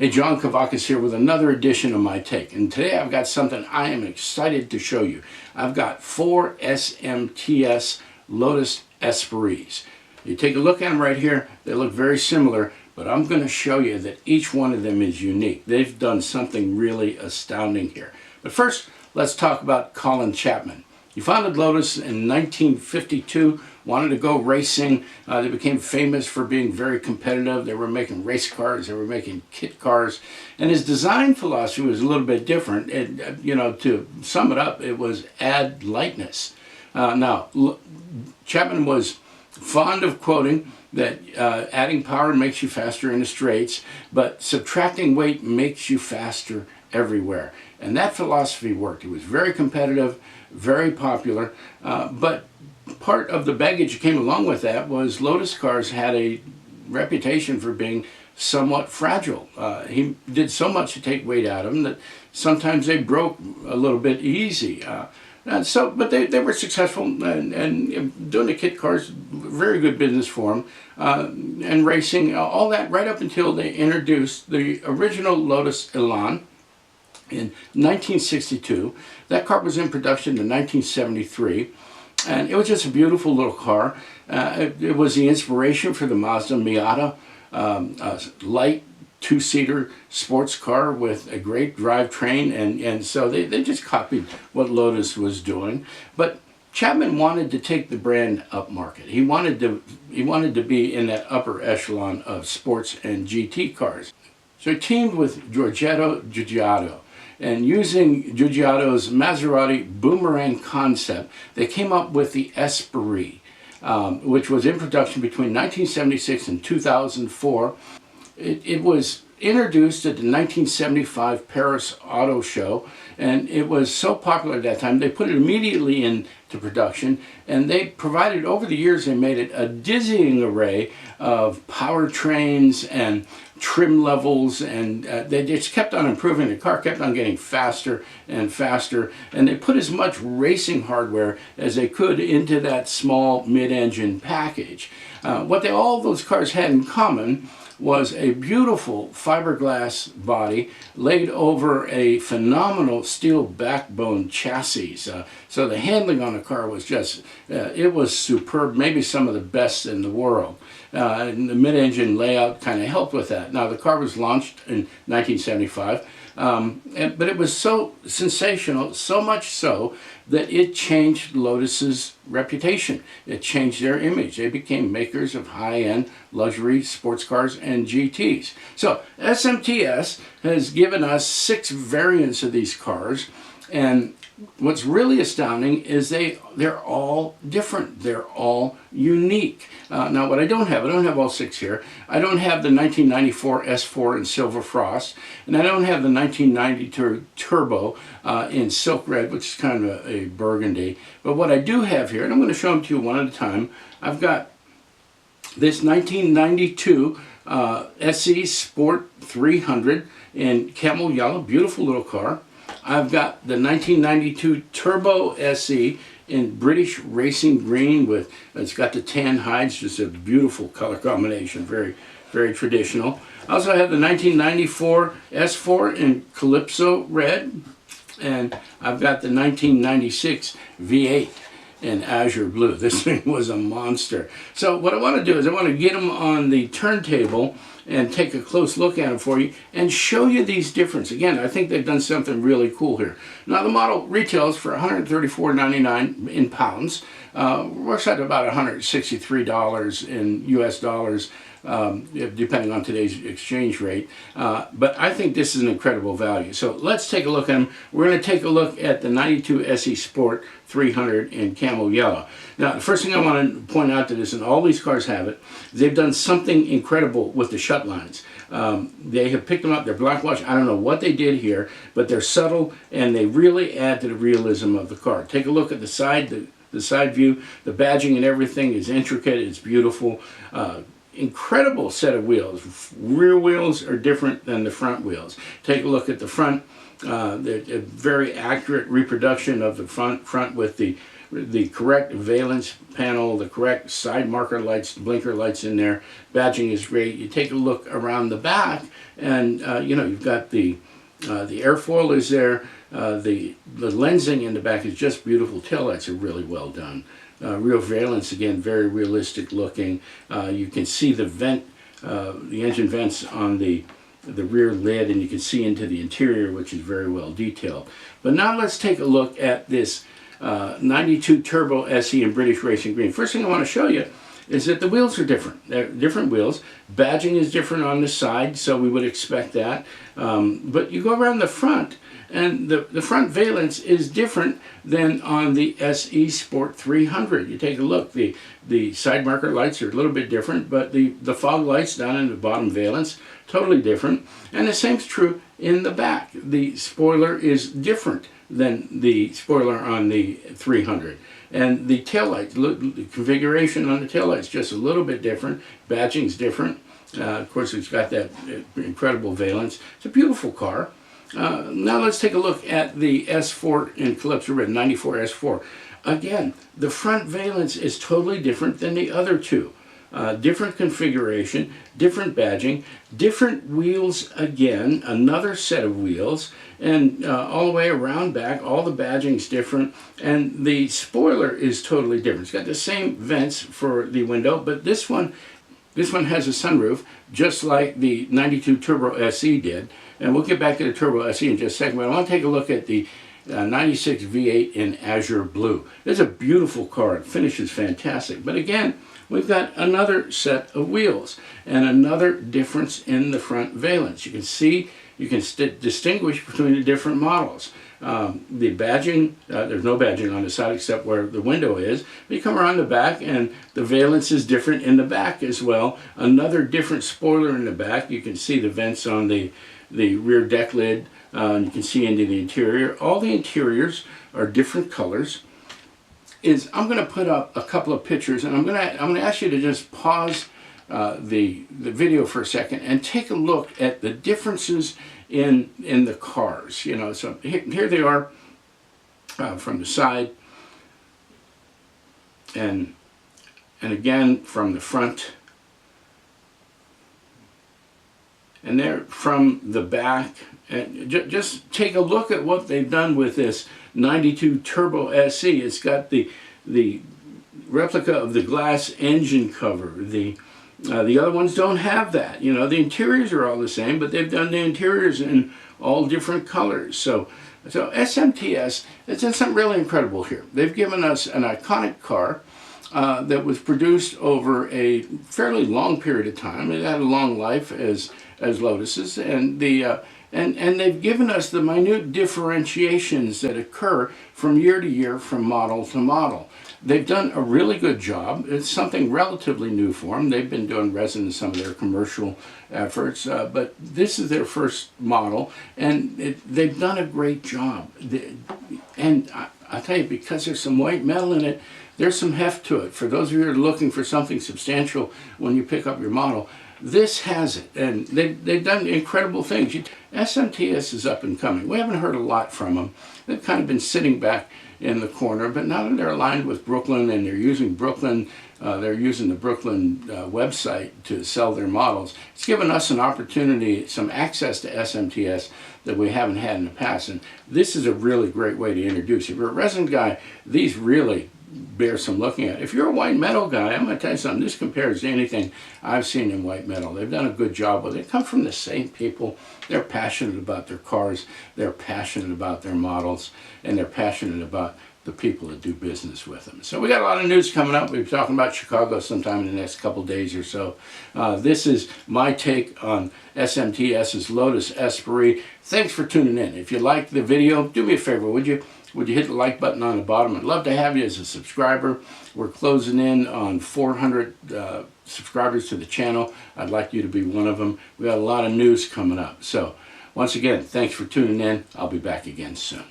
Hey, John Kavakis here with another edition of My Take. And today I've got something I am excited to show you. I've got 4 SMTS Lotus Espirits. You take a look at them right here, they look very similar, but I'm going to show you that each one of them is unique. They've done something really astounding here. But first, let's talk about Colin Chapman. He founded Lotus in 1952, wanted to go racing. They became famous for being very competitive. They were making race cars, they were making kit cars. And his design philosophy was a little bit different. To sum it up, it was add lightness. Now, Chapman was fond of quoting that adding power makes you faster in the straights, but subtracting weight makes you faster everywhere. And that philosophy worked. It was very competitive, very popular, but part of the baggage that came along with that was Lotus cars had a reputation for being somewhat fragile. He did so much to take weight out of them that sometimes they broke a little bit easy. But they were successful and doing the kit cars, very good business for them, and racing, all that right up until they introduced the original Lotus Elan in 1962. That car was in production in 1973, and it was just a beautiful little car. It was the inspiration for the Mazda Miata, a light two-seater sports car with a great drivetrain, and so they just copied what Lotus was doing. But Chapman wanted to take the brand up market. He wanted to be in that upper echelon of sports and GT cars. So he teamed with Giorgetto Giugiaro. And using Giugiaro's Maserati boomerang concept, they came up with the Espirit, which was in production between 1976 and 2004. It was introduced at the 1975 Paris Auto Show, and it was so popular at that time, they put it immediately into production, and they provided, over the years, they made it a dizzying array of powertrains and trim levels, and they just kept on improving. The car kept on getting faster and faster, and they put as much racing hardware as they could into that small mid-engine package. What all those cars had in common was a beautiful fiberglass body laid over a phenomenal steel backbone chassis. So the handling on the car was just, it was superb, maybe some of the best in the world. And the mid-engine layout kind of helped with that. Now, the car was launched in 1975, but it was so sensational, so much so that it changed Lotus's reputation. It changed their image. They became makers of high-end luxury sports cars and GTs. So SMTS has given us 6 variants of these cars, and what's really astounding is they're all different. They're all unique. Now, what I don't have all 6 here. I don't have the 1994 S4 in Silver Frost, and I don't have the 1992 Turbo in Silk Red, which is kind of a burgundy. But what I do have here, and I'm going to show them to you one at a time, I've got this 1992 SE Sport 300 in camel yellow, beautiful little car. I've got the 1992 Turbo SE in British racing green with, it's got the tan hides, just a beautiful color combination, very, very traditional. I also have the 1994 S4 in Calypso red, and I've got the 1996 V8 in azure blue. This thing was a monster. So what I want to do is I want to get them on the turntable and take a close look at them for you and show you these differences. Again, I think they've done something really cool here. Now, the model retails for $134.99 in pounds. Works out about $163 in US dollars, depending on today's exchange rate. But I think this is an incredible value. So let's take a look at them. We're going to take a look at the 92 SE Sport 300 in camel yellow. Now, the first thing I want to point out to this, and all these cars have it, they've done something incredible with the shut lines. They have picked them up, they're black wash. I don't know what they did here, but they're subtle and they really add to the realism of the car. Take a look at the side, the side view, the badging and everything is intricate, it's beautiful. Incredible set of wheels. Rear wheels are different than the front wheels. Take a look at the front. A very accurate reproduction of the front with the correct valence panel, the correct side marker lights, blinker lights in there. Badging is great. You take a look around the back, and you know, you've got the airfoil is there. The lensing in the back is just beautiful. Taillights are really well done. Real valence, again, very realistic looking. You can see the vent, the engine vents on the rear lid, and you can see into the interior, which is very well detailed. But now let's take a look at this 92 Turbo SE in British Racing Green. First thing I want to show you is that the wheels are different. They're different wheels. Badging is different on the side, so we would expect that. But you go around the front, and the front valence is different than on the SE Sport 300. You take a look, the side marker lights are a little bit different, but the fog lights down in the bottom valence, totally different. And the same's true in the back. The spoiler is different than the spoiler on the 300. And the taillights, the configuration on the taillights just a little bit different. Badging's different. Of course, it's got that incredible valence. It's a beautiful car. Now let's take a look at the S4 in Calypso Red, 94 S4. Again, the front valence is totally different than the other two. Different configuration, different badging, different wheels again, another set of wheels, and all the way around back, all the badging's different, and the spoiler is totally different. It's got the same vents for the window, but this one has a sunroof, just like the 92 Turbo SE did. And we'll get back to the Turbo SE in just a second, but I want to take a look at the 96 V8 in Azure Blue. It's a beautiful car. It finishes fantastic. But again, we've got another set of wheels and another difference in the front valence. You can see, you can distinguish between the different models. The badging, there's no badging on the side except where the window is. But you come around the back and the valence is different in the back as well. Another different spoiler in the back. You can see the vents on the rear deck lid. You can see into the interior. All the interiors are different colors. I'm going to put up a couple of pictures, and I'm going to ask you to just pause the video for a second and take a look at the differences in the cars. You know, so here they are from the side, and again from the front, and they're from the back. And just take a look at what they've done with this 92 Turbo SE. It's got the replica of the glass engine cover. The other ones don't have that. You know, the interiors are all the same, but they've done the interiors in all different colors. So SMTS has done something really incredible here. They've given us an iconic car that was produced over a fairly long period of time. It had a long life as Lotus's, and they've given us the minute differentiations that occur from year to year, from model to model. They've done a really good job. It's something relatively new for them. They've been doing resin in some of their commercial efforts, but this is their first model, and they've done a great job. And I'll tell you, because there's some white metal in it, there's some heft to it. For those of you who are looking for something substantial when you pick up your model, this has it, and they've done incredible things. SMTS is up and coming. We haven't heard a lot from them. They've kind of been sitting back in the corner, but now that they're aligned with Brooklyn and they're using Brooklyn, they're using the Brooklyn website to sell their models, it's given us an opportunity, some access to SMTS that we haven't had in the past, and this is a really great way to introduce. If you're a resin guy, these really bear some looking at. If you're a white metal guy, I'm going to tell you something. This compares to anything I've seen in white metal. They've done a good job with it. They come from the same people. They're passionate about their cars. They're passionate about their models. And they're passionate about the people that do business with them. So we got a lot of news coming up. We'll be talking about Chicago sometime in the next couple days or so. This is my take on SMTS's Lotus Espirit. Thanks for tuning in. If you liked the video, do me a favor, would you? Would you hit the like button on the bottom? I'd love to have you as a subscriber. We're closing in on 400 subscribers to the channel. I'd like you to be one of them. We got a lot of news coming up. So once again, thanks for tuning in. I'll be back again soon.